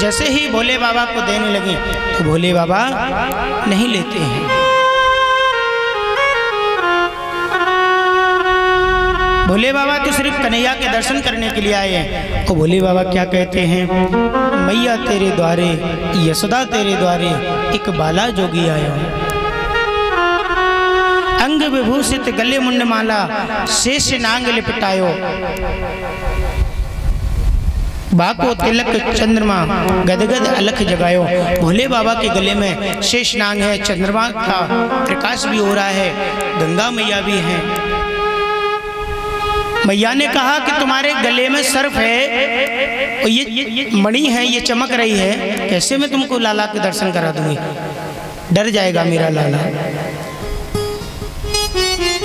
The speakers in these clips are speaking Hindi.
जैसे ही भोले बाबा को देने लगे तो भोले बाबा नहीं लेते हैं। भोले बाबा तो सिर्फ कन्हैया के दर्शन करने के लिए आए हैं। तो भोले बाबा क्या कहते हैं, मैया तेरे द्वारे यशोदा तेरे द्वारे एक बाला जोगी आया। अंग विभूषित गले मुंड माला शेष नांग लिपटायो। बाको तिलक चंद्रमा गदगद अलख जगायो। भोले बाबा के गले में शेष नांग है, चंद्रमा का प्रकाश भी हो रहा है, गंगा मैया भी है। मैया ने कहा कि तुम्हारे गले में सर्प है और ये मणि है, ये चमक रही है, कैसे मैं तुमको लाला के दर्शन करा दूंगी, डर जाएगा मेरा लाला।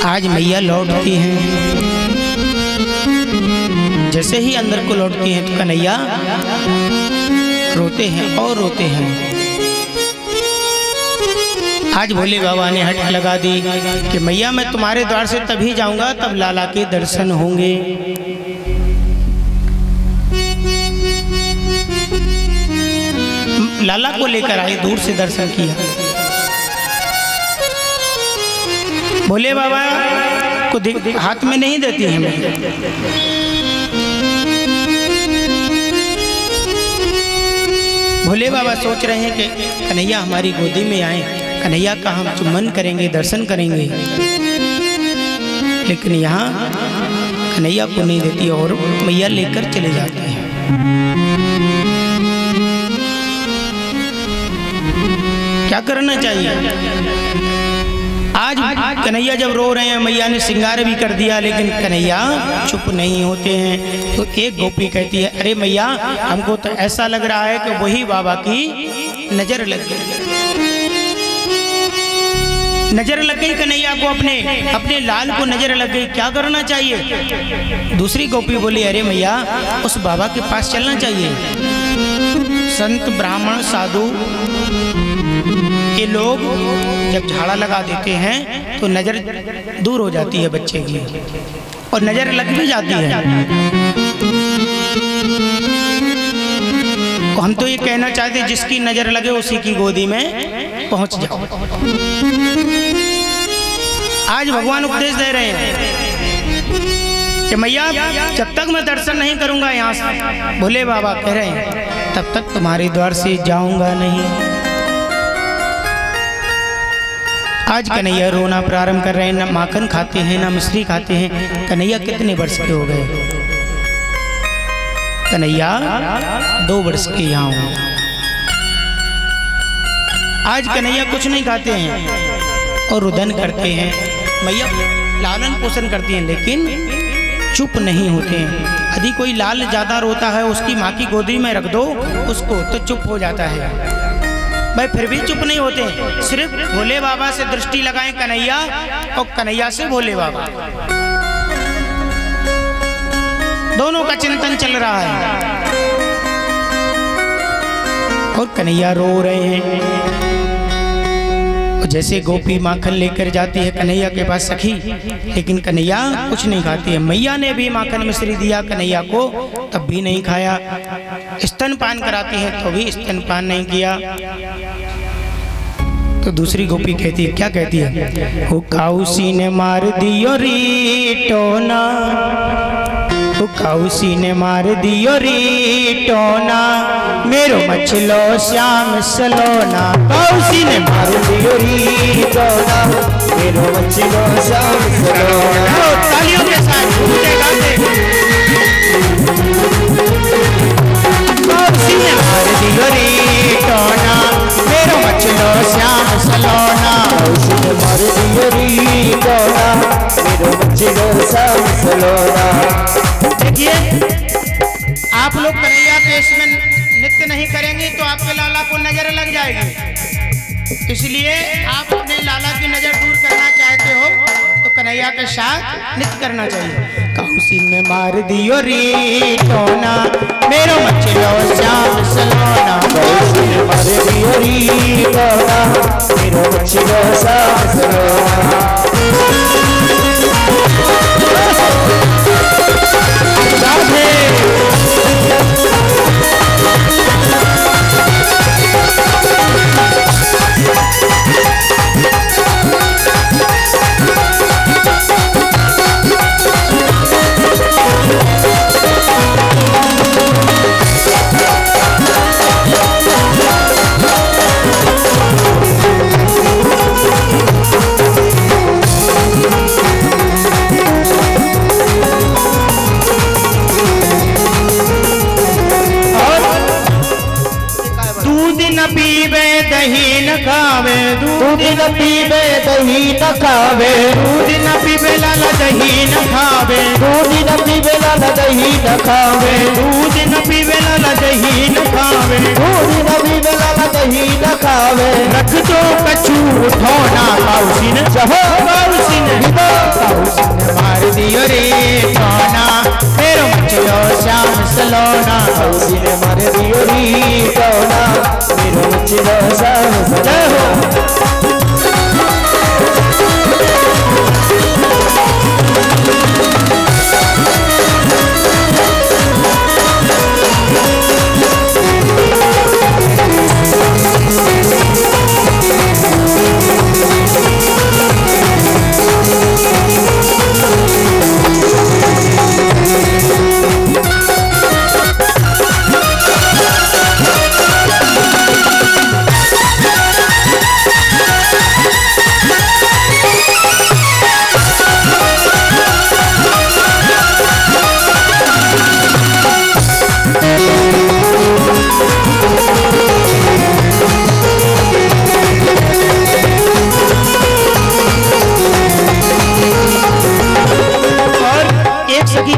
आज मैया लौटती हैं, जैसे ही अंदर को लौटती हैं तो कन्हैया रोते हैं और रोते हैं। आज भोले बाबा ने हट लगा दी कि मैया मैं तुम्हारे द्वार से तभी जाऊंगा तब लाला के दर्शन होंगे। लाला को लेकर आए, दूर से दर्शन किया। भोले बाबा को हाथ में नहीं देती है मैया। भोले बाबा सोच रहे हैं कि कन्हैया हमारी गोदी में आए, कन्हैया का हम चुम्बन करेंगे, दर्शन करेंगे, लेकिन यहाँ कन्हैया को नहीं देती और मैया लेकर चले जाते हैं। क्या करना चाहिए? आज कन्हैया जब रो रहे हैं, मैया ने श्रृंगार भी कर दिया, लेकिन कन्हैया चुप नहीं होते हैं। तो एक गोपी कहती है, अरे मैया हमको तो ऐसा लग रहा है कि वही बाबा की नजर लग गई। नजर लग गई कन्हैया को, अपने लाल को नजर लग गई, क्या करना चाहिए? दूसरी गोपी बोली, अरे मैया उस बाबा के पास चलना चाहिए। संत ब्राह्मण साधु ये लोग जब झाड़ा लगा देते हैं तो नजर दूर हो जाती है बच्चे की, और नजर लग भी जाती है। तो हम तो ये कहना चाहते हैं जिसकी नजर लगे उसी की गोदी में पहुंच जाओ। आज भगवान उपदेश दे रहे हैं कि मैया जब तक मैं दर्शन नहीं करूंगा यहाँ से, भोले बाबा कह रहे हैं, तब तक तुम्हारे द्वार से जाऊंगा नहीं। आज कन्हैया रोना प्रारंभ कर रहे हैं, ना माखन खाते हैं ना मिश्री खाते हैं। कन्हैया कितने वर्ष के हो गए? कन्हैया 2 वर्ष के यहाँ हुए। आज कन्हैया कुछ नहीं खाते हैं और रुदन करते हैं, मैया लालन पोषण करती हैं, लेकिन चुप नहीं होते हैं। यदि कोई लाल ज्यादा रोता है, उसकी माँ की गोदी में रख दो उसको, तो चुप हो जाता है। भाई फिर भी चुप नहीं होते, सिर्फ भोले बाबा से दृष्टि लगाएं कन्हैया और कन्हैया से भोले बाबा, दोनों का चिंतन चल रहा है। और कन्हैया रो रहे हैं। जैसे गोपी माखन लेकर जाती है कन्हैया के पास सखी, लेकिन कन्हैया कुछ नहीं खाती है। मैया ने भी माखन मिश्री दिया कन्हैया को, तब भी नहीं खाया। स्तनपान कराती है तो भी स्तनपान नहीं किया। तो दूसरी गोपी कहती है, क्या कहती है? हो काउसी ने मार दियो रीटोना, हो काउसी ने मार दियो रीटोना, मेरो मछलो श्याम सलोना। काउसी ने मार दियो रीटोना, मेरो मछलो श्याम सलोना। तालियों के साथ काउसी ने मार दियो रीटोना, मेरो मछलो श्याम सलोना। काउसी ने मार दियो रीटोना, मेरो मछलो श्याम सलोना। देखिए, आप लोग कन्हैया के इसमें नृत्य नहीं करेंगे तो आपके लाला को नजर लग जाएगी। इसलिए आप अपने लाला की नजर दूर करना चाहते हो तो कन्हैया के साथ नृत्य करना चाहिए। काउसी ने मार दियो रीटोना, मेरो मछलो श्याम सलोना। काउसी ने मार दियो रीटोना, मेरो मछलो श्याम सलोना। राधे दही न खावे, दूध न पीवे दही न खावे, दूध न पीवे लाला दही न खावे, दूध न पीवे लाला दही न खावे, दूध न पीवे लाला दही न खावे, दूध न पीवे लाला दही न खावे। रख दो कछु उठौना काउसिन जहो काउसिन काउसिन मार दियो रे टोना, मेरो मचलो श्याम सलोना, काउसिन मार दियो रे टोना, मेरो मचलो श्याम सलोना।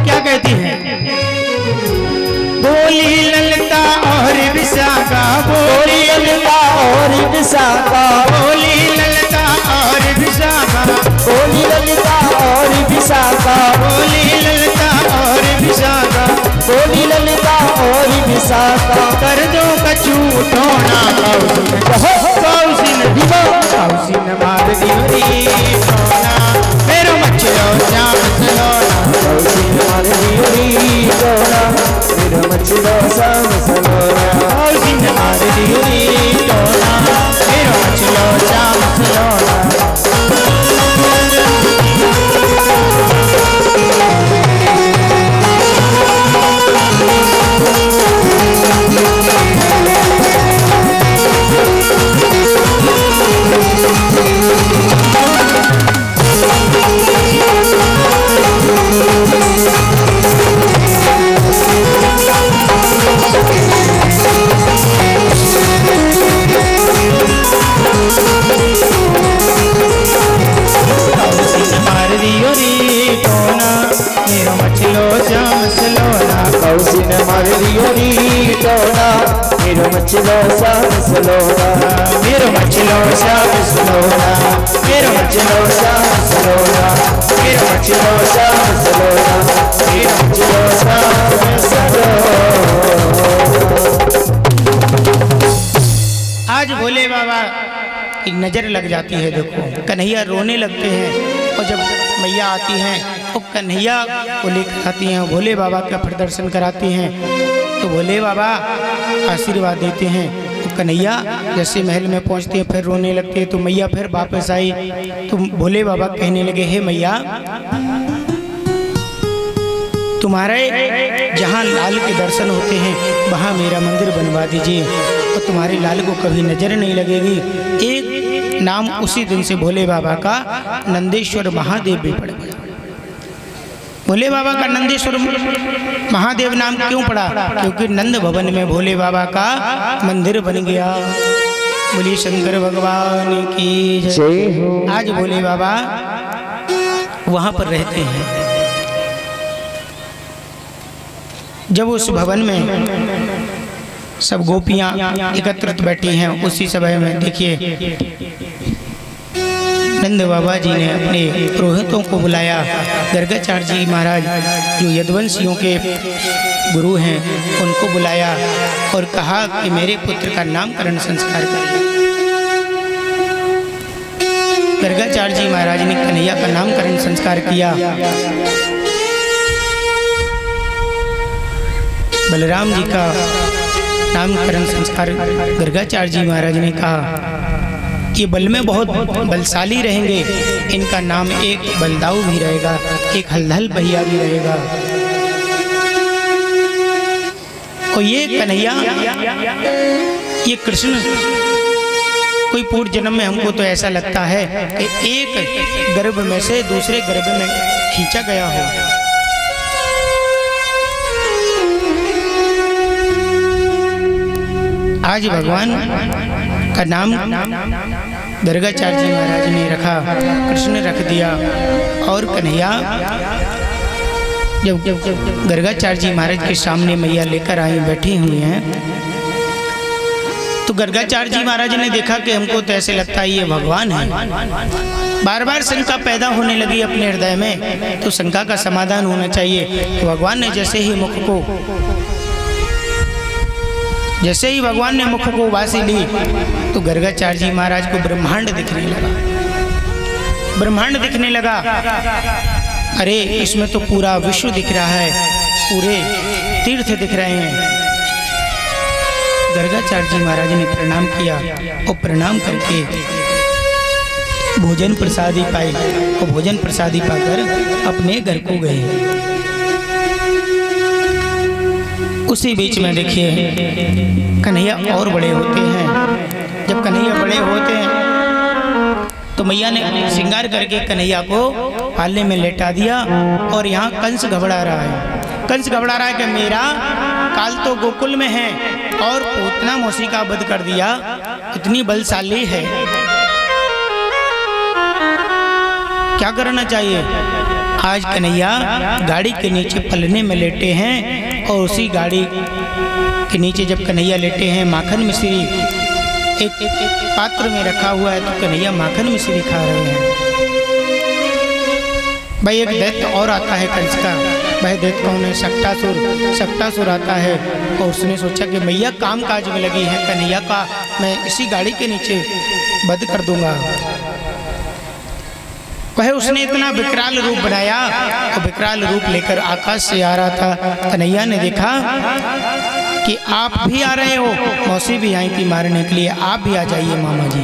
क्या कहती है? बोली ललता और विशाखा, बोली ललता और विशाखा, बोली ललता और विशाखा, बोली ललता और विशाखा, बोली ललता और विशाखा, बोली ललता और विशाखा। कर दो कछु उठौना काउसिन काउसिन काउसिन मार दियो रे टोना, मेरो मचलो श्याम सलोना, काउसिन मार दियो रे टोना, मेरो मचलो श्याम सलोना, काउसिन मार दियो रे टोना, मेरो मचलो श्याम सलोना। मार दियो रे टोना, मेरो मचलो श्याम सलोना, काउसिन मार दियो रे टोना, मेरो मचलो श्याम सलोना, मेरो मचलो श्याम सलोना, मेरो मचलो श्याम सलोना, मेरो मचलो श्याम सलोना, मेरो मचलो श्याम सलोना। आज भोले बाबा की नजर लग जाती है। देखो कन्हैया रोने लगते हैं और जब मैया आती हैं तो कन्हैया को लेकर आती हैं, भोले बाबा का प्रदर्शन कराती हैं, तो भोले बाबा आशीर्वाद देते हैं। तो कन्हैया जैसे महल में पहुंचते हैं फिर रोने लगते हैं। तो मैया फिर वापस आई तो भोले बाबा कहने लगे, हे मैया, तुम्हारे जहाँ लाल के दर्शन होते हैं वहाँ मेरा मंदिर बनवा दीजिए और तुम्हारे लाल को कभी नजर नहीं लगेगी। एक नाम उसी दिन से भोले बाबा का नंदेश्वर महादेव भी पड़ गया। भोले बाबा का नंदेश्वर महादेव नाम क्यों पड़ा? क्योंकि नंद भवन में भोले बाबा का मंदिर बन गया। बोलिए शंकर भगवान की जय। आज भोले बाबा वहाँ पर रहते हैं। जब उस भवन में सब गोपियाँ एकत्रित बैठी हैं, उसी समय में देखिए नंद बाबा जी ने अपने पुरोहितों को बुलाया। गर्गाचार्य जी महाराज जो यदुवंशियों के गुरु हैं उनको बुलाया और कहा कि मेरे पुत्र का नामकरण संस्कार करिए। गर्गाचार्य जी महाराज ने कन्हैया का नामकरण संस्कार किया। बलराम जी का नामकरण संस्कार गर्गाचार्य जी महाराज ने कहा कि बल में बहुत बलशाली रहेंगे, इनका नाम एक बलदाऊ भी रहेगा, एक हलहल भैया भी रहेगा। और ये कन्हैया, ये कृष्ण कोई पूर्व जन्म में हमको तो ऐसा लगता है कि एक गर्भ में से दूसरे गर्भ में खींचा गया हो। आज भगवान का नाम गर्गाचार्य जी महाराज ने रखा, कृष्ण रख दिया। और कन्हैया जब गर्गाचार्य जी महाराज के सामने मैया लेकर आई बैठी हुई हैं, तो गर्गाचार्य जी महाराज ने देखा कि हमको तो ऐसे लगता है ये भगवान है। बार बार शंका पैदा होने लगी अपने हृदय में, तो शंका का समाधान होना चाहिए। तो भगवान ने जैसे ही भगवान ने मुख को वासी ली, तो गर्गाचार्य जी महाराज को ब्रह्मांड दिखने लगा। ब्रह्मांड दिखने लगा, अरे इसमें तो पूरा विश्व दिख रहा है, पूरे तीर्थ दिख रहे हैं। गर्गाचार्य जी महाराज ने प्रणाम किया और प्रणाम करके भोजन प्रसादी पाई और भोजन प्रसादी पाकर अपने घर को गए। उसी बीच में देखिए कन्हैया और बड़े होते हैं। जब कन्हैया बड़े होते हैं तो मैया ने श्रृंगार करके कन्हैया को पाले में लेटा दिया। और यहाँ कंस घबरा रहा है। कंस घबरा रहा है कि मेरा काल तो गोकुल में है और पूतना मौसी का वध कर दिया, इतनी बलशाली है, क्या करना चाहिए। आज कन्हैया गाड़ी के नीचे पलने में लेटे हैं और उसी गाड़ी के नीचे जब कन्हैया लेटे हैं, माखन मिश्री एक पात्र में रखा हुआ है, तो कन्हैया माखन मिश्री खा रहे हैं। भाई एक दैत्य और आता है कंस का। भाई दैत्य कौन है? शक्टासुर। शक्टासुर आता है और उसने सोचा कि मैया काम काज में लगी है, कन्हैया का मैं इसी गाड़ी के नीचे वध कर दूंगा। वह उसने इतना विकराल रूप बनाया और विकराल रूप लेकर आकाश से आ रहा था। कन्हैया ने देखा कि आप भी आ रहे हो, मौसी भी आई थी मारने के लिए, आप भी आ जाइए मामा जी।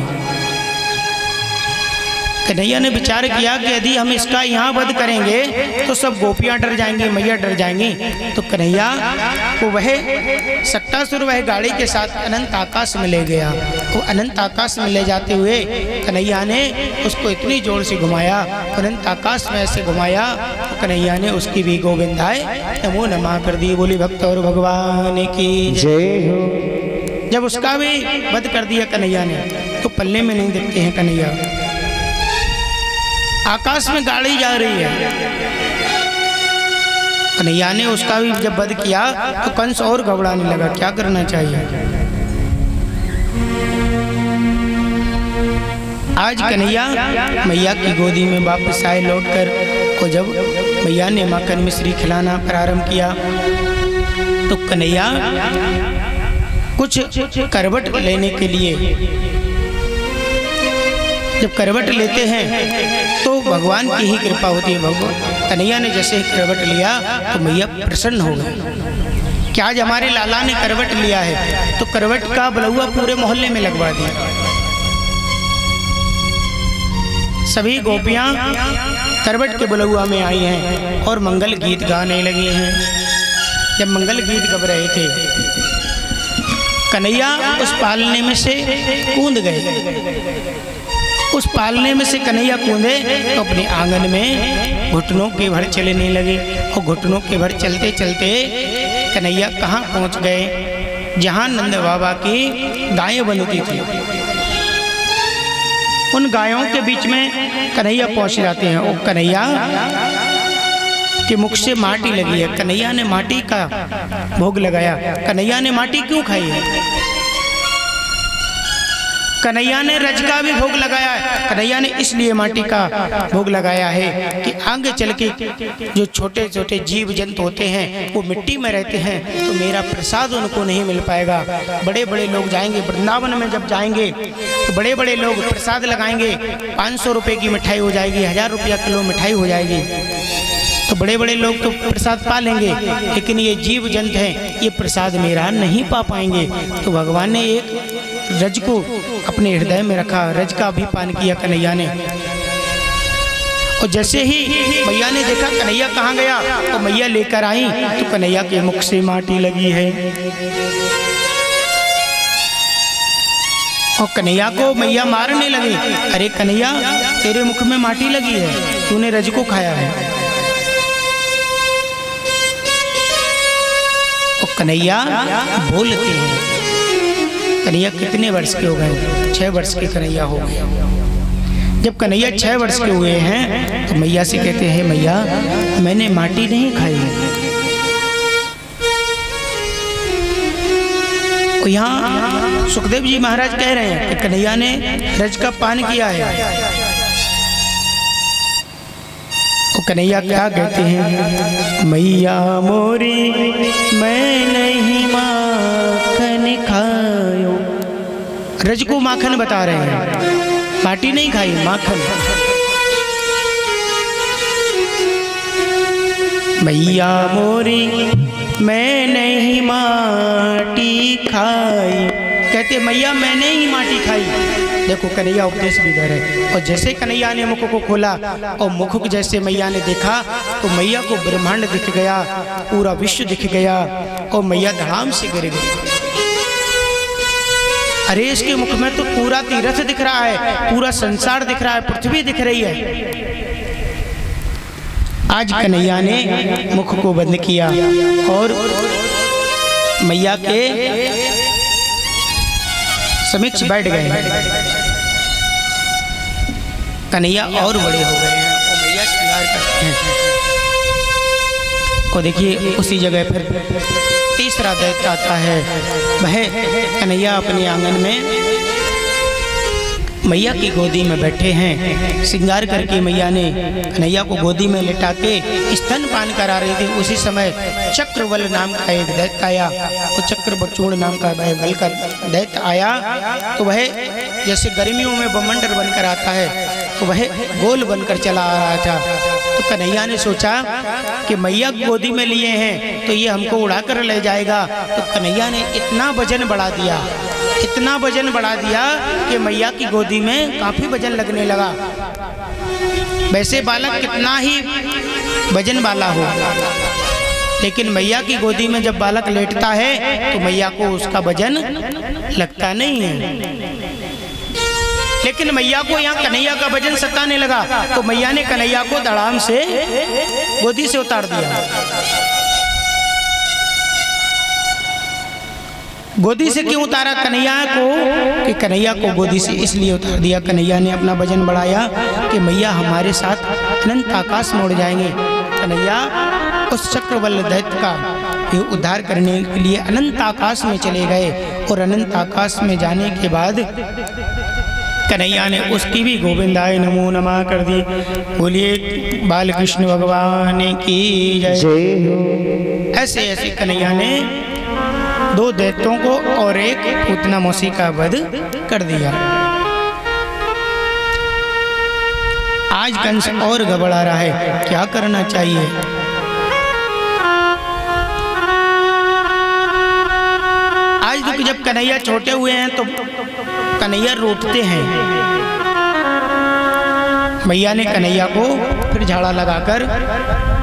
कन्हैया ने विचार किया कि यदि हम इसका यहाँ वध करेंगे तो सब गोपियाँ डर जाएंगी, मैया डर जाएंगी। तो कन्हैया को वह शक्टासुर वह गाड़ी के साथ अनंत आकाश में ले गया। वो अनंत आकाश में ले जाते हुए कन्हैया ने उसको इतनी जोर से घुमाया, अनंत आकाश में ऐसे घुमाया, तो कन्हैया ने उसकी भी गोविंदाय नमो नमः कर दी। बोली भक्त और भगवान की जय हो। जब उसका भी वध कर दिया कन्हैया ने, तो पल्ले में नहीं देखते हैं कन्हैया, आकाश में गाड़ी जा रही है। कन्हैया ने उसका भी जब वध किया तो कंस और घबराने लगा, क्या करना चाहिए। आज कन्हैया मैया की गोदी में वापस आए लौटकर, और जब मैया ने माखन मिश्री खिलाना प्रारंभ किया तो कन्हैया कुछ करवट लेने के लिए, जब करवट लेते हैं तो भगवान की ही कृपा होती है। भगवान कन्हैया ने जैसे ही करवट लिया तो मैया प्रसन्न हो गई कि आज हमारे लाला ने करवट लिया है। तो करवट का बलुआ पूरे मोहल्ले में लगवा दिया। सभी गोपियां करवट के बलुआ में आई हैं और मंगल गीत गाने लगी हैं। जब मंगल गीत गा रहे थे, कन्हैया उस पालने में से कूद गए। उस पालने में से कन्हैया कूदे तो अपने आंगन में घुटनों के भर चलने लगे। और घुटनों के भर चलते चलते कन्हैया कहाँ पहुँच गए? जहाँ नंद बाबा की गायें बनती थी, उन गायों के बीच में कन्हैया पहुँच जाते हैं। और कन्हैया के मुख से माटी लगी है। कन्हैया ने माटी का भोग लगाया। कन्हैया ने माटी क्यों खाई है? कन्हैया ने रज का भी भोग लगाया है। कन्हैया ने इसलिए माटी का भोग लगाया है कि आगे चल के जो छोटे छोटे जीव जंतु होते हैं वो मिट्टी में रहते हैं, तो मेरा प्रसाद उनको नहीं मिल पाएगा। बड़े बड़े लोग जाएंगे वृंदावन में, जब जाएंगे तो बड़े बड़े लोग प्रसाद लगाएंगे, 500 रुपये की मिठाई हो जाएगी, 1000 रुपया किलो मिठाई हो जाएगी, तो बड़े बड़े लोग तो प्रसाद पा लेंगे, लेकिन ये जीव जंतु हैं, ये प्रसाद मेरा नहीं पा पाएंगे। तो भगवान ने एक रज को अपने हृदय में रखा, रज का भी पान किया कन्हैया ने। और जैसे ही मैया ने देखा कन्हैया कहाँ गया, तो मैया लेकर आई तो कन्हैया के मुख से माटी लगी है। और कन्हैया को मैया मारने लगी, अरे कन्हैया तेरे मुख में माटी लगी है, तूने रज को खाया है। और कन्हैया बोलते हैं, कन्हैया कितने वर्ष के हो गए? 6 वर्ष के कन्हैया हो गए। जब कन्हैया 6 वर्ष के हुए हैं तो मैया से कहते हैं, मैया मैंने माटी नहीं खाई। तो यहाँ सुखदेव जी महाराज कह रहे हैं कि कन्हैया ने रज का पान किया है। तो कन्हैया क्या कहते हैं, मैया मोरी मैं नहीं माखन खायो। रज को माखन बता रहे हैं, माटी नहीं खाई, माखन। मैया मोरी मैं नहीं माटी खाई, कहते मैया मैंने ही माटी खाई। देखो कन्हैया उपदेश भी दे रहे। और जैसे कन्हैया ने मुख को खोला और मुख को जैसे मैया ने देखा तो मैया को ब्रह्मांड दिख गया, पूरा विश्व दिख गया और मैया धड़ाम से गिर गई। अरे इसके मुख में तो पूरा तीर्थ दिख रहा है, पूरा संसार दिख रहा है, पृथ्वी दिख रही है। आज कन्हैया ने मुख को बंद किया और मैया के समीक्ष बैठ गए। कन्हैया और बड़े हो गए हैं और मैया श्रृंगार करते हैं। को देखिए उसी जगह पर तीसरा दैत्य आता है। वह कन्हैया अपने आंगन में मैया की गोदी में बैठे हैं। श्रृंगार करके मैया ने कन्हैया को गोदी में लिटा के स्तनपान करा रही थी। उसी समय चक्रवल नाम का एक दैत्य आया। तो चक्रबचूर्ण नाम का वह बल का दैत्य आया तो वह जैसे गर्मियों में बमंडल बनकर आता है तो वह गोल बनकर चला आ रहा था। तो कन्हैया ने सोचा कि मैया गोदी में लिए हैं तो ये हमको उड़ाकर ले जाएगा। तो कन्हैया ने इतना वजन बढ़ा दिया, इतना वजन बढ़ा दिया कि मैया की गोदी में काफी वजन लगने लगा। वैसे बालक कितना ही वजन वाला हो, लेकिन मैया की गोदी में जब बालक लेटता है तो मैया को उसका वजन लगता नहीं है। लेकिन मैया को यहाँ कन्हैया का वजन सताने लगा तो मैया ने कन्हैया को धड़ाम से गोदी से उतार दिया। गोदी से क्यों उतारा कन्हैया को? कि कन्हैया को गोदी से इसलिए उतार दिया, कन्हैया ने अपना वजन बढ़ाया कि मैया हमारे साथ अनंत आकाश में उड़ जाएंगे। कन्हैया उस चक्रवल दैत्य का उद्धार करने के लिए अनंत आकाश में चले गए और अनंत आकाश में जाने के बाद कन्हैया ने उसकी भी गोविंदाय नमो नमः कर दी। बोलिए बाल कृष्ण भगवान की जय। ऐसे ऐसे कन्हैया ने 2 दैत्यों को और एक पूतना मौसी का वध कर दिया। आज कंस और घबरा रहा है, क्या करना चाहिए? आज तो जब कन्हैया छोटे हुए हैं तो कन्हैया रोटते हैं। मैया ने कन्हैया को फिर झाड़ा लगाकर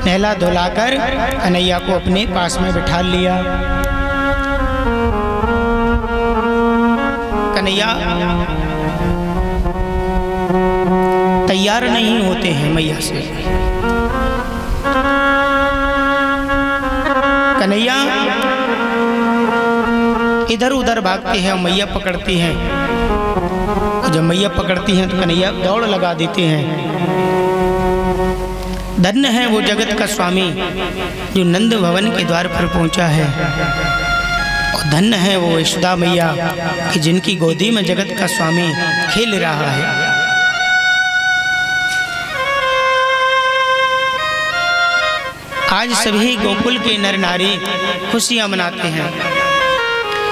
नहला धुलाकर कन्हैया को अपने पास में बिठा लिया। कन्हैया तैयार नहीं होते हैं मैया से। कन्हैया इधर उधर भागते हैं, मैया पकड़ती हैं। जब मैया पकड़ती हैं तो कन्हैया दौड़ लगा देते हैं। धन्य है वो जगत का स्वामी जो नंद भवन के द्वार पर पहुंचा है, और धन्य है वो यशोदा मैया कि जिनकी गोदी में जगत का स्वामी खेल रहा है। आज सभी गोकुल के नर नारी खुशियां मनाते हैं।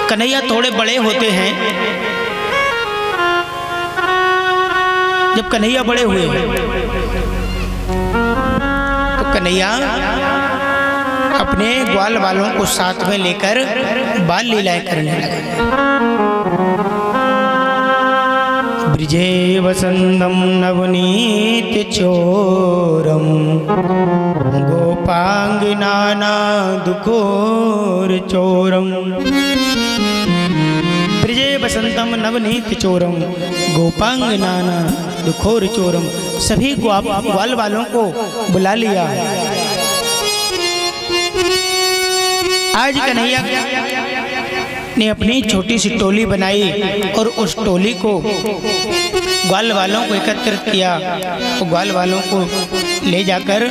कन्हैया थोड़े बड़े होते हैं। जब कन्हैया बड़े हुए तो कन्हैया अपने ग्वाल वालों को साथ में लेकर बाल लीलाएं करने लगे। ब्रिजे वसंतम नवनीत चोरम गोपांगनाना दुखोर चोरम। ब्रिजे वसंतम नवनीत चोरम गोपांगनाना दुखोर चोरम। सभी ग्वाल वालों को बुला लिया। आज कन्हैया ने अपनी छोटी सी टोली बनाई और उस टोली को ग्वाल वालों को एकत्रित किया और ग्वाल वालों को ले जाकर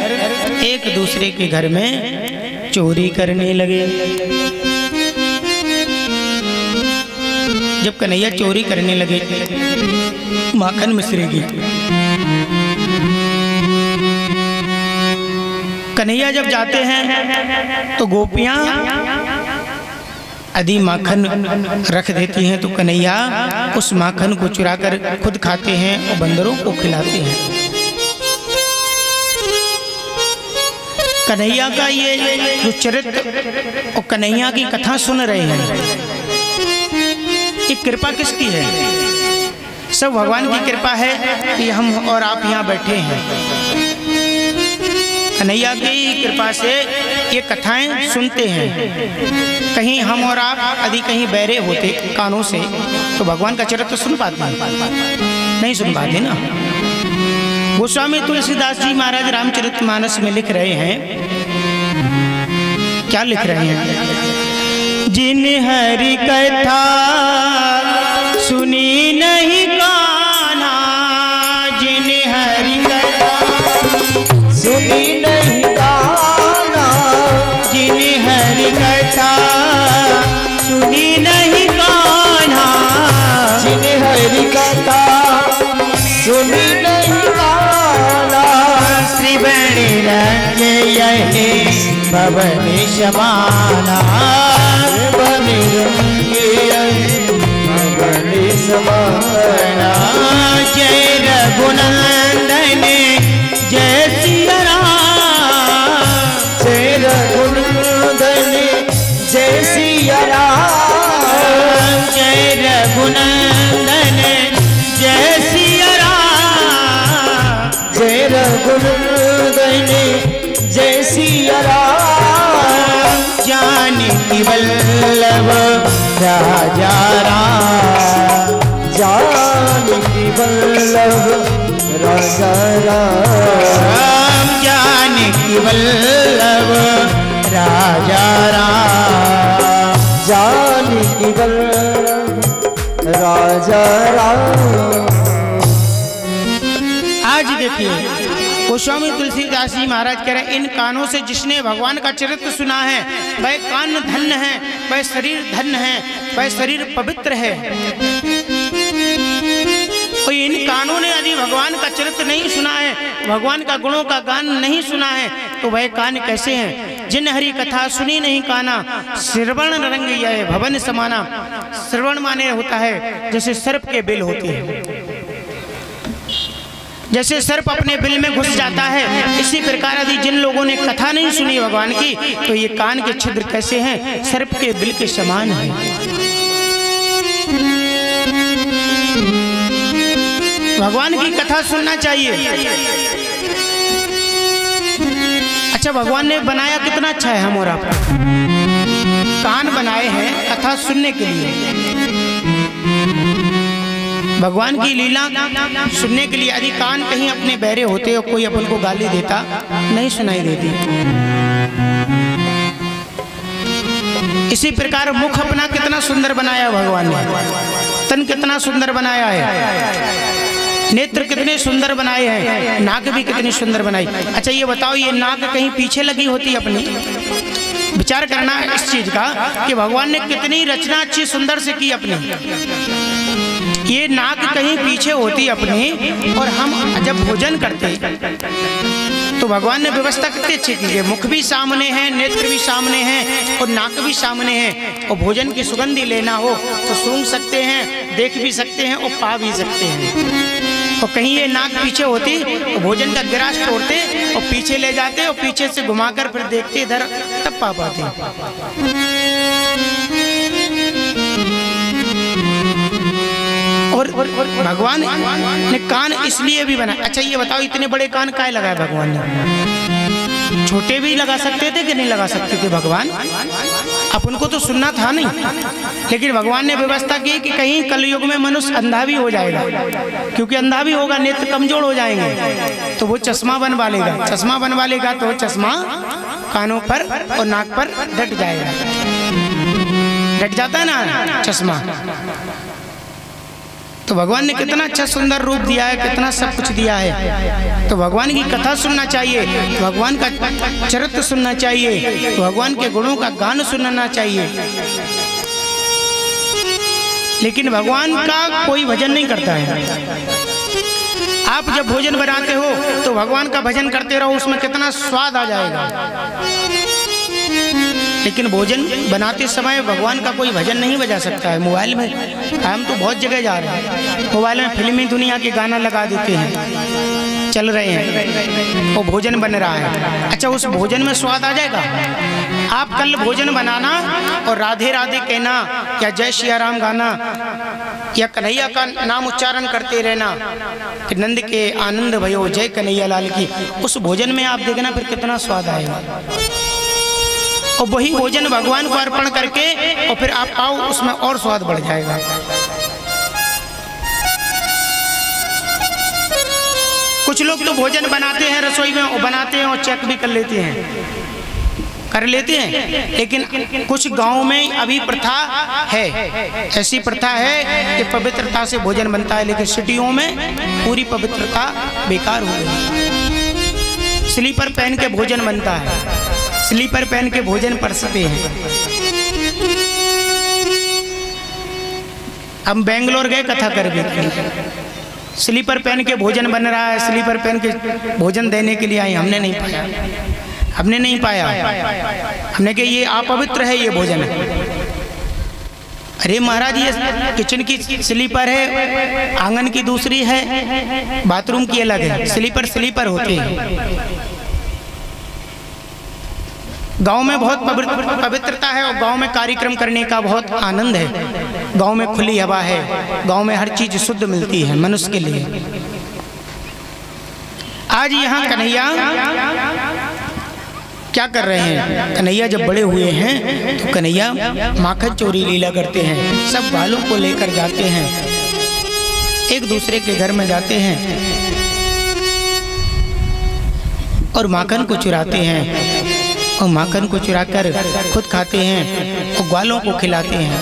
एक दूसरे के घर में चोरी करने लगे। जब कन्हैया चोरी करने लगे माखन मिश्री की, कन्हैया जब जाते हैं तो गोपियां आदि माखन रख देती हैं, तो कन्हैया उस माखन को चुराकर खुद खाते हैं और बंदरों को खिलाते हैं। कन्हैया का ये जो चरित्र और कन्हैया की कथा सुन रहे हैं, ये कृपा किसकी है? सब भगवान की कृपा है कि हम और आप यहाँ बैठे हैं। कन्हैया की कृपा से ये कथाएं सुनते हैं। कहीं हम और आप यदि कहीं बहरे होते कानों से तो भगवान का चरित्र सुन पाते हैं? नहीं सुन पाते ना। गोस्वामी तुलसीदास जी महाराज रामचरितमानस में लिख रहे हैं, क्या लिख रहे हैं? जिन हरि कथा सुनी नहीं कान्हा, जिन हरि कथा सुनी नहीं कान्हा, जिन हरि कथा सुनी नहीं कान्हा, जिन हरि कथा सुनी नहीं कान्हा, श्रीवण रंग यही भवन समाना, बन रंग यही भवन समाना। जय रघुनंदन जय सिया राम, जय रघुनंदन जय सिया राम, जय रघुनंदन जय सिया राम, जय रघुनंदन जय सिया राम। जानकी वल्लभ राजा राम, जानकी वल्लभ राजा राम, जानकी वल्लभ राजा राम, जानकी वल्लभ राजा राम। आज देखिए गोस्वामी तुलसीदास जी महाराज कह रहे हैं, इन कानों से जिसने भगवान का चरित्र सुना है वह कान धन्य है, वह शरीर धन्य है, वह शरीर पवित्र है। और इन कानों ने यदि भगवान का चरित्र नहीं सुना है, भगवान का गुणों का गान नहीं सुना है, तो वह कान कैसे हैं? जिन हरि कथा सुनी नहीं काना, श्रवण रंग यह भवन समाना। श्रवण माने होता है जैसे सर्प के बिल होते हैं, जैसे सर्प अपने बिल में घुस जाता है, इसी प्रकार यदि जिन लोगों ने कथा नहीं सुनी भगवान की, तो ये कान के छिद्र कैसे हैं? सर्प के बिल के समान हैं। भगवान की कथा सुनना चाहिए। अच्छा, भगवान ने बनाया कितना अच्छा है हम और आप। कान बनाए हैं कथा सुनने के लिए, भगवान की लीला सुनने के लिए। यदि कान कहीं अपने बहरे होते और कोई अपन को गाली देता, नहीं सुनाई देती। इसी प्रकार मुख अपना कितना सुंदर बनाया भगवान ने, तन कितना सुंदर बनाया है, नेत्र कितने सुंदर बनाए हैं, नाक भी कितनी सुंदर बनाई। अच्छा ये बताओ, ये नाक कहीं पीछे लगी होती अपनी? विचार करना इस चीज का कि भगवान ने कितनी रचना अच्छी सुंदर से की अपनी। ये नाक कहीं पीछे होती अपनी, और हम जब भोजन करते तो भगवान ने व्यवस्था कितनी अच्छी की है। मुख भी सामने है, नेत्र भी सामने हैं और नाक भी सामने है। और भोजन की सुगंधी लेना हो तो सूंघ सकते हैं, देख भी सकते हैं और पा भी सकते हैं। और कहीं ये नाक पीछे होती तो भोजन का गिलास तोड़ते और पीछे ले जाते और पीछे से घुमाकर फिर देखते इधर, तब पा पाते। और भगवान ने कान इसलिए भी बनाया। अच्छा ये बताओ, इतने बड़े कान काहे लगाए भगवान ने? छोटे भी लगा सकते थे कि नहीं लगा सकते थे भगवान? अपन को तो सुनना था नहीं, लेकिन भगवान ने व्यवस्था की कि कहीं कलयुग में मनुष्य अंधा भी हो जाएगा, क्योंकि अंधा भी होगा, नेत्र कमजोर हो जाएंगे, तो वो चश्मा बनवा लेगा। चश्मा बनवा लेगा तो चश्मा कानों पर और नाक पर डट जाएगा। डट जाता है ना चश्मा। तो भगवान ने कितना अच्छा सुंदर रूप दिया है, कितना सब कुछ दिया है। तो भगवान की कथा सुनना चाहिए, भगवान का चरित्र सुनना चाहिए, भगवान के गुणों का गान सुनना चाहिए। लेकिन भगवान का कोई भजन नहीं करता है। आप जब भोजन बनाते हो तो भगवान का भजन करते रहो, उसमें कितना स्वाद आ जाएगा। लेकिन भोजन बनाते समय भगवान का कोई भजन नहीं बजा सकता है। मोबाइल में हम तो बहुत जगह जा रहे हैं, मोबाइल में फिल्मी दुनिया के गाना लगा देते हैं, चल रहे हैं, वो भोजन बन रहा है। अच्छा, उस भोजन में स्वाद आ जाएगा? आप कल भोजन बनाना और राधे राधे कहना या जय श्री राम गाना या कन्हैया का नाम उच्चारण करते रहना कि नंद के आनंद भयो जय कन्हैया लाल की। उस भोजन में आप देखना फिर कितना स्वाद आएगा। और वही भोजन भगवान को अर्पण करके और फिर आप आओ, उसमें और स्वाद बढ़ जाएगा। कुछ लोग तो भोजन बनाते हैं रसोई में और बनाते हैं और चेक भी कर लेते हैं, लेकिन कुछ गांव में अभी प्रथा है, ऐसी प्रथा है कि पवित्रता से भोजन बनता है, लेकिन सिटियों में पूरी पवित्रता बेकार हो गई। स्लीपर पहन के भोजन बनता है, स्लीपर पहन के भोजन परसते हैं। हम बेंगलोर गए कथा करने के लिए, स्लीपर पहन के भोजन बन रहा है, स्लीपर पहन के भोजन देने के लिए आई, हमने नहीं पाया। हमने कहा ये अपवित्र है, ये भोजन है। अरे महाराज, ये किचन की स्लीपर है, आंगन की दूसरी है, बाथरूम की अलग है, स्लीपर होते हैं। गांव में बहुत पवित्रता है और गांव में कार्यक्रम करने का बहुत आनंद है। गांव में खुली हवा है, गांव में हर चीज शुद्ध मिलती है मनुष्य के लिए। आज यहाँ कन्हैया क्या कर रहे हैं? कन्हैया जब बड़े हुए हैं तो कन्हैया माखन चोरी लीला करते हैं। सब बालों को लेकर जाते हैं, एक दूसरे के घर में जाते हैं और माखन को चुराते हैं, और माखन को चुराकर खुद खाते हैं और ग्वालों को खिलाते हैं।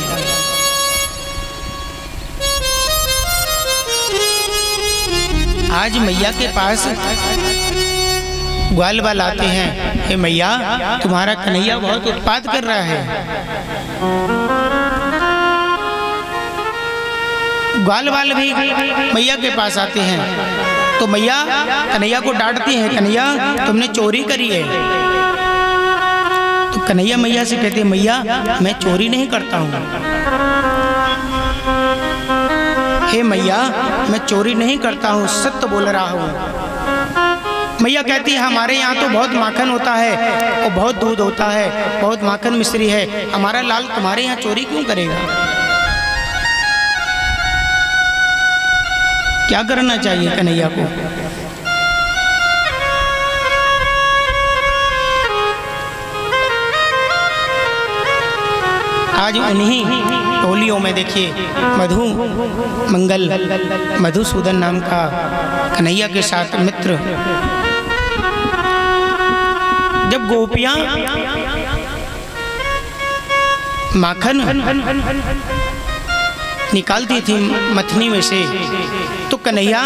आज मैया के पास ग्वाल वाल आते हैं, हे मैया तुम्हारा कन्हैया बहुत उत्पात कर रहा है। ग्वाल वाल भी मैया के पास आते हैं तो मैया कन्हैया को डांटती हैं, कन्हैया तुमने चोरी करी है। तो कन्हैया मैया से कहते हैं, मैया मैं चोरी नहीं करता हूँ। हे मैया मैं चोरी नहीं करता हूँ, सत्य बोल रहा हूँ। मैया कहती है, हमारे यहाँ तो बहुत माखन होता है और बहुत दूध होता है, बहुत माखन मिश्री है, हमारा लाल तुम्हारे यहाँ चोरी क्यों करेगा? क्या करना चाहिए कन्हैया को? आज उन्हीं टोलियों में देखिए मधु मंगल मधुसूदन नाम का कन्हैया के साथ मित्र, जब गोपियां माखन निकालती थी मथनी में से तो कन्हैया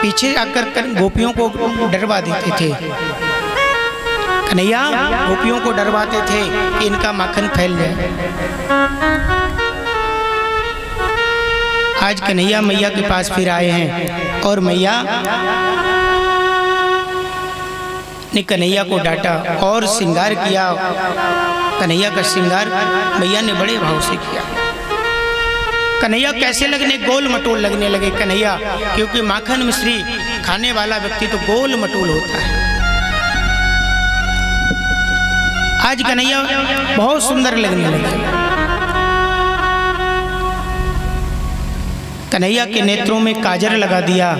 पीछे आकर गोपियों को डरवा देते थे। कन्हैया गोपियों को डरवाते थे कि इनका माखन फैल जाए। आज कन्हैया मैया के पास फिर आए हैं और मैया ने कन्हैया को डांटा और श्रृंगार किया। कन्हैया का श्रृंगार मैया ने बड़े भाव से किया। कन्हैया कैसे लगने, गोल मटोल लगने लगे कन्हैया, क्योंकि माखन मिश्री खाने वाला व्यक्ति तो गोल मटोल होता है। आज कन्हैया बहुत सुंदर लगने लगे। कन्हैया के नेत्रों में काजर लगा दिया,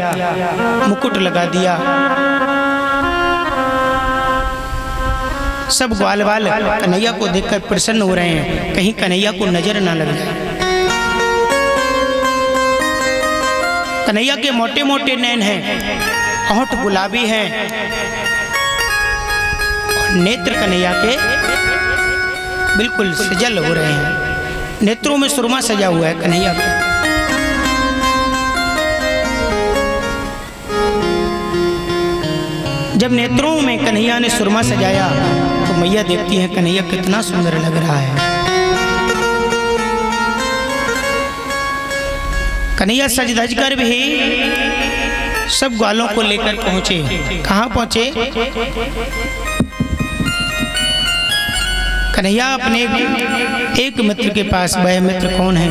मुकुट लगा दिया। सब ग्वाल वाल कन्हैया को देखकर प्रसन्न हो रहे हैं, कहीं कन्हैया को नजर ना लग जाए। कन्हैया के मोटे मोटे नैन हैं, होंठ गुलाबी हैं, नेत्र कन्हैया के बिल्कुल सजल हो रहे हैं, नेत्रों में सुरमा सजा हुआ है कन्हैया का। जब नेत्रों में कन्हैया ने सुरमा सजाया तो मैया देखती है कन्हैया कितना सुंदर लग रहा है। कन्हैया सज धज कर भी सब ग्वालों को लेकर पहुंचे। कहाँ पहुंचे? कन्हैया अपने एक मित्र के पास। वह मित्र कौन है?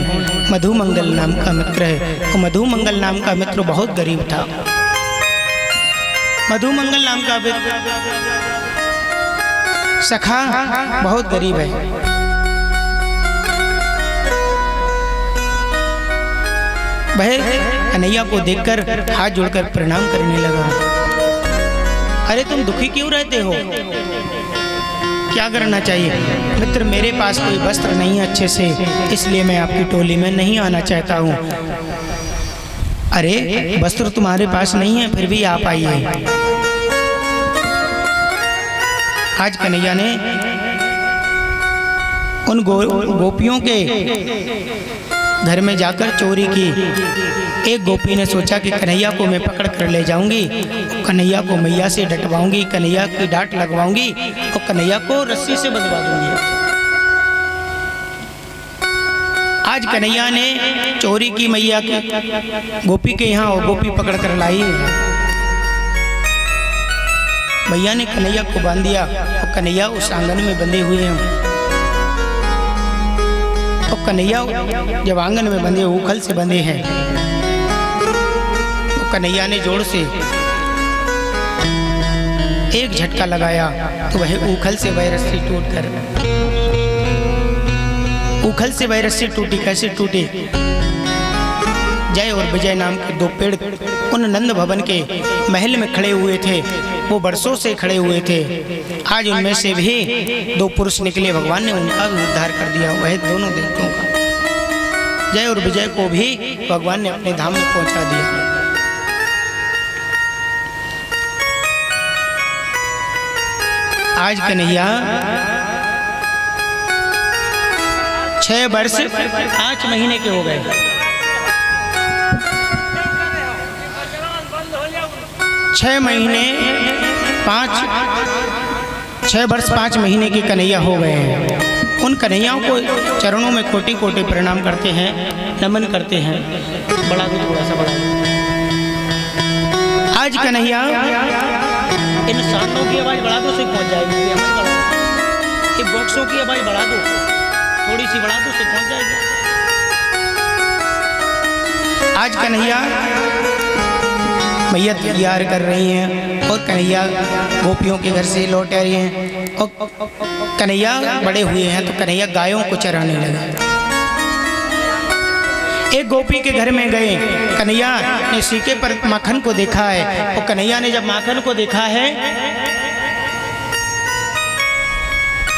मधुमंगल नाम का मित्र है। और मधुमंगल नाम का मित्र बहुत गरीब था। मधुमंगल नाम का सखा बहुत गरीब है। वह कन्हैया को देखकर हाथ जोड़कर प्रणाम करने लगा। अरे तुम दुखी क्यों रहते हो? क्या करना चाहिए? मित्र मेरे पास कोई वस्त्र नहीं है अच्छे से, इसलिए मैं आपकी टोली में नहीं आना चाहता हूँ। अरे वस्त्र तुम्हारे पास नहीं है फिर भी आप आइए। आज कन्हैया ने उन गोपियों के घर में जाकर चोरी की। एक गोपी ने सोचा कि कन्हैया को मैं पकड़ कर ले जाऊंगी, कन्हैया को मैया से डटवाऊंगी, कन्हैया की डांट लगवाऊंगी और कन्हैया को रस्सी से बंधवा दूंगी। आज कन्हैया ने चोरी की मैया की गोपी के यहाँ और गोपी पकड़ कर लाई। मैया ने कन्हैया को बांध दिया और कन्हैया उस आंगन में बंधे हुए हैं। और कन्हैया जब आंगन में बंधे उखल से बंधे हैं तो कन्हैया ने जोर से एक झटका लगाया तो वह उखल से वह रस्सी टूटकर उखल से वह रस्सी टूटी। कैसे टूटी? जय और विजय नाम के दो पेड़ उन नंद भवन के महल में खड़े हुए थे। वो बरसों से खड़े हुए थे। आज उनमें से भी दो पुरुष निकले। भगवान ने उनका भी उद्धार कर दिया। वह दोनों देवताओं का जय और विजय को भी भगवान ने अपने धाम में पहुंचा दिया। आज कन्हैया 6 वर्ष 5 महीने के हो गए। 6 वर्ष 5 महीने के कन्हैया हो गए हैं। उन कन्हैयाओं को चरणों में कोटि कोटि प्रणाम करते हैं, नमन करते हैं। बढ़ा दो, थोड़ा सा बढ़ा दो। आज कन्हैया इन सांडों की आवाज़ बढ़ा दो से पहुंच जाएगी। ये बॉक्सों की आवाज़ बढ़ा दो, थोड़ी सी बढ़ा दो से पहुंच जाएगी। आज कन्हैया मैया तैयार कर रही हैं और कन्हैया गोपियों के घर से लौट आ रही हैं। और कन्हैया बड़े हुए हैं तो कन्हैया गायों को चराने लगे। एक गोपी के घर में गए। कन्हैया ने सीके पर माखन को देखा है। और कन्हैया ने जब माखन को देखा है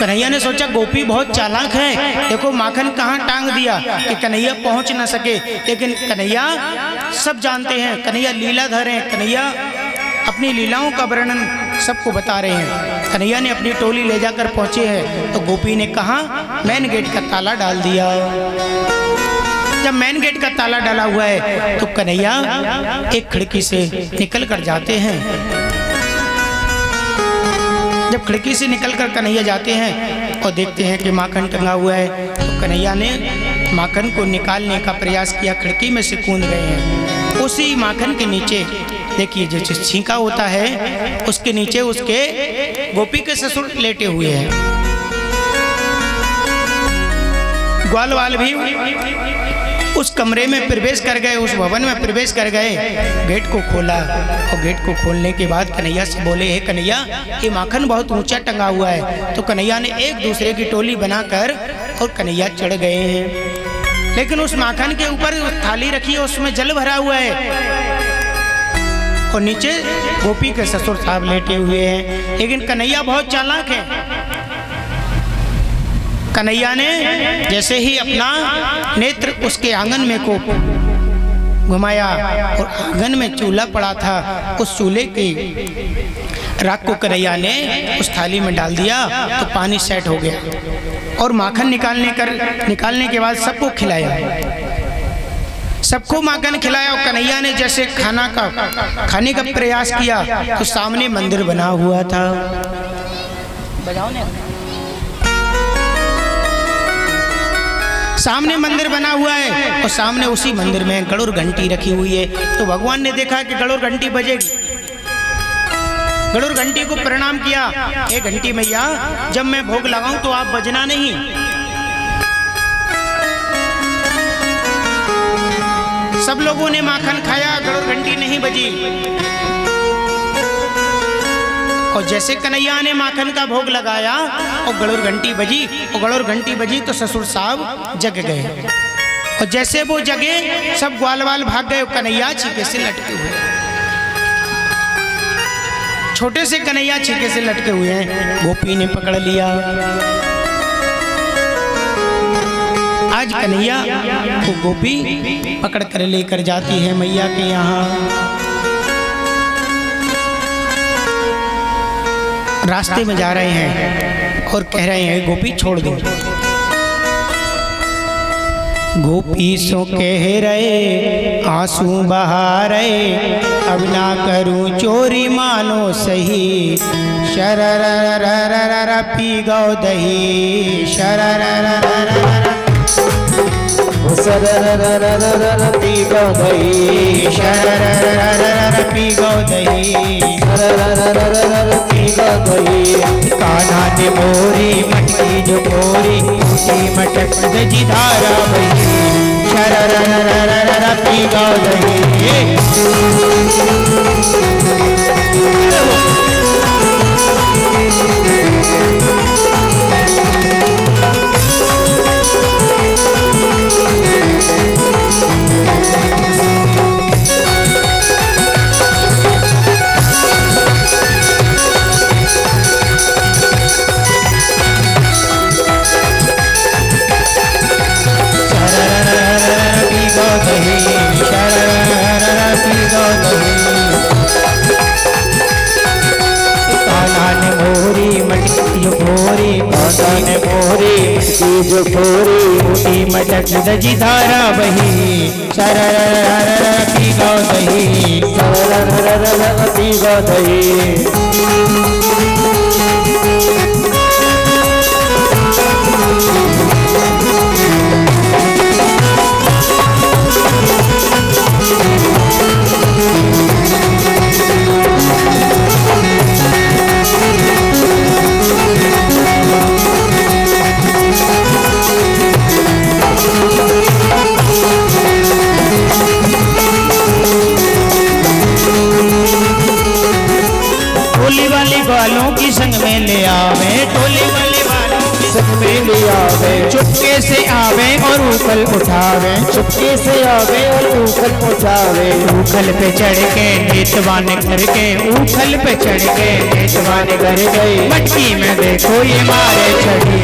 कन्हैया ने सोचा गोपी बहुत चालाक है, देखो माखन कहाँ टांग दिया कि कन्हैया पहुंच ना सके। लेकिन कन्हैया सब जानते हैं, कन्हैया लीलाधर हैं। कन्हैया अपनी लीलाओं का वर्णन सबको बता रहे हैं। कन्हैया ने अपनी टोली ले जाकर पहुंचे हैं तो गोपी ने कहा मेन गेट का ताला डाल दिया। जब मेन गेट का ताला डाला हुआ है तो कन्हैया एक खिड़की से निकल कर जाते हैं। जब खिड़की से निकलकर कन्हैया जाते हैं और देखते हैं कि माखन टंगा हुआ है तो कन्हैया ने माखन को निकालने का प्रयास किया, खिड़की में से कूद गए हैं। उसी माखन के नीचे देखिए जो छींका होता है उसके नीचे उसके गोपी के ससुर लेटे हुए हैं। ग्वाल वाल भी उस कमरे में प्रवेश कर गए, उस भवन में प्रवेश कर गए। गेट को खोला और गेट को खोलने के बाद कन्हैया से बोले, हे कन्हैया ये माखन बहुत ऊंचा टंगा हुआ है। तो कन्हैया ने एक दूसरे की टोली बनाकर और कन्हैया चढ़ गए हैं। लेकिन उस माखन के ऊपर थाली रखी है, उसमें जल भरा हुआ है और नीचे गोपी के ससुर साहब लेटे हुए हैं। लेकिन कन्हैया बहुत चालाक है। कन्हैया ने जैसे ही अपना नेत्र उसके आंगन में को घुमाया और आंगन में चूल्हा पड़ा था, उस चूल्हे के राख को कन्हैया ने उस थाली में डाल दिया तो पानी सेट हो गया और माखन निकालने के बाद सबको खिलाया। सबको माखन खिलाया और कन्हैया ने जैसे खाने का प्रयास किया तो सामने मंदिर बना हुआ था। सामने मंदिर बना हुआ है और सामने उसी मंदिर में गरुड़ घंटी रखी हुई है। तो भगवान ने देखा कि गरुड़ घंटी बजेगी, गरुड़ घंटी को प्रणाम किया, हे घंटी मैया जब मैं भोग लगाऊं तो आप बजना नहीं। सब लोगों ने माखन खाया, गरुड़ घंटी नहीं बजी। और जैसे कन्हैया ने माखन का भोग लगाया और गरुड़ घंटी बजी, और गरुड़ घंटी बजी तो ससुर साहब जग गए। और जैसे वो जगे सब ग्वाल वाल भाग गए, कन्हैया छीके से लटके हुए, छोटे से कन्हैया छीके से लटके हुए हैं। गोपी ने पकड़ लिया। आज कन्हैया को गोपी पकड़ कर लेकर जाती है मैया के यहाँ। रास्ते में जा रहे हैं और कह रहे हैं गोपी छोड़ दो। गोपी सो कह रहे आंसू बहा रहे, अब ना करूं चोरी मानो सही, शररररररर पी गौ दही, शररररररर सररररररर पी गौ दही, शरररररर पी गौ दही, सररररररर पी गौ दही। कान्हा ने मोरी मटकी जो मोरी, उसी मटक दजी धारा बही, शरररररर पी गौ दही। जो भोरी मटक दजी धारा बही, शरररररर पी गौ दही, सरररररर पी गौ दही। टोली वाले वालों की संग में ले आवे, टोली वाले वालों की संग में ले आवे, चुपके से आवे और ऊखल उठावे, चुपके से आवे और ऊखल उठावे। ऊखल पे चढ़ के नेतवान करके, ऊखल पे चढ़ के नेतवान कर गई, मटकी में देखो ये मारे चढ़ी,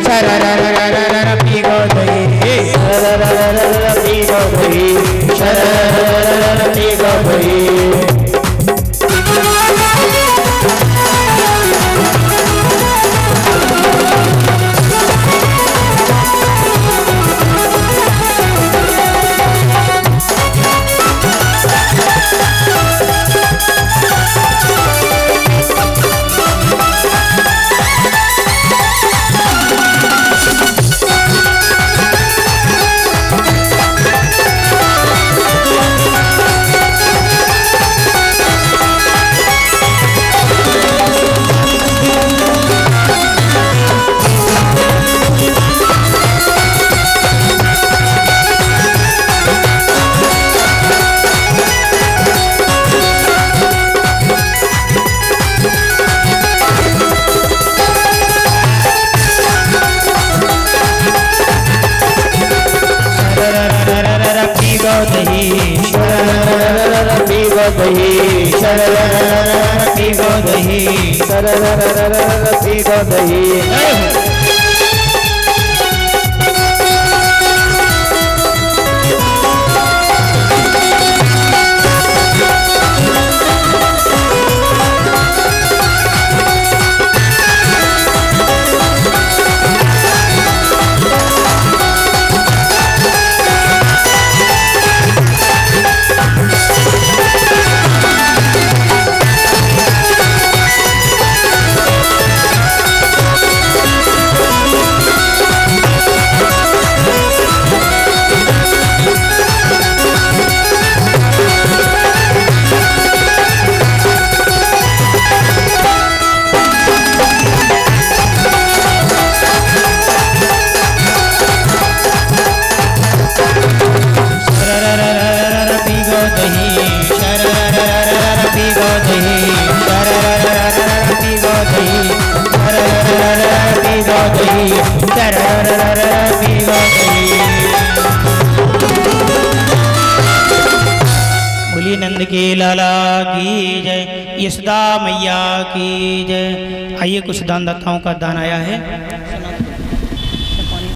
शरररररर पी गौ दही, सरररररर पी गौ दही, सरररररर पी गौ दही। दही, शरररररर पी गौ दही, सरररररर पी गौ दही। गई, पीवा गई। बोलिए नंद के लाला की जय, यशोदा मैया की जय। आइए कुछ दान दाताओं का दान आया है।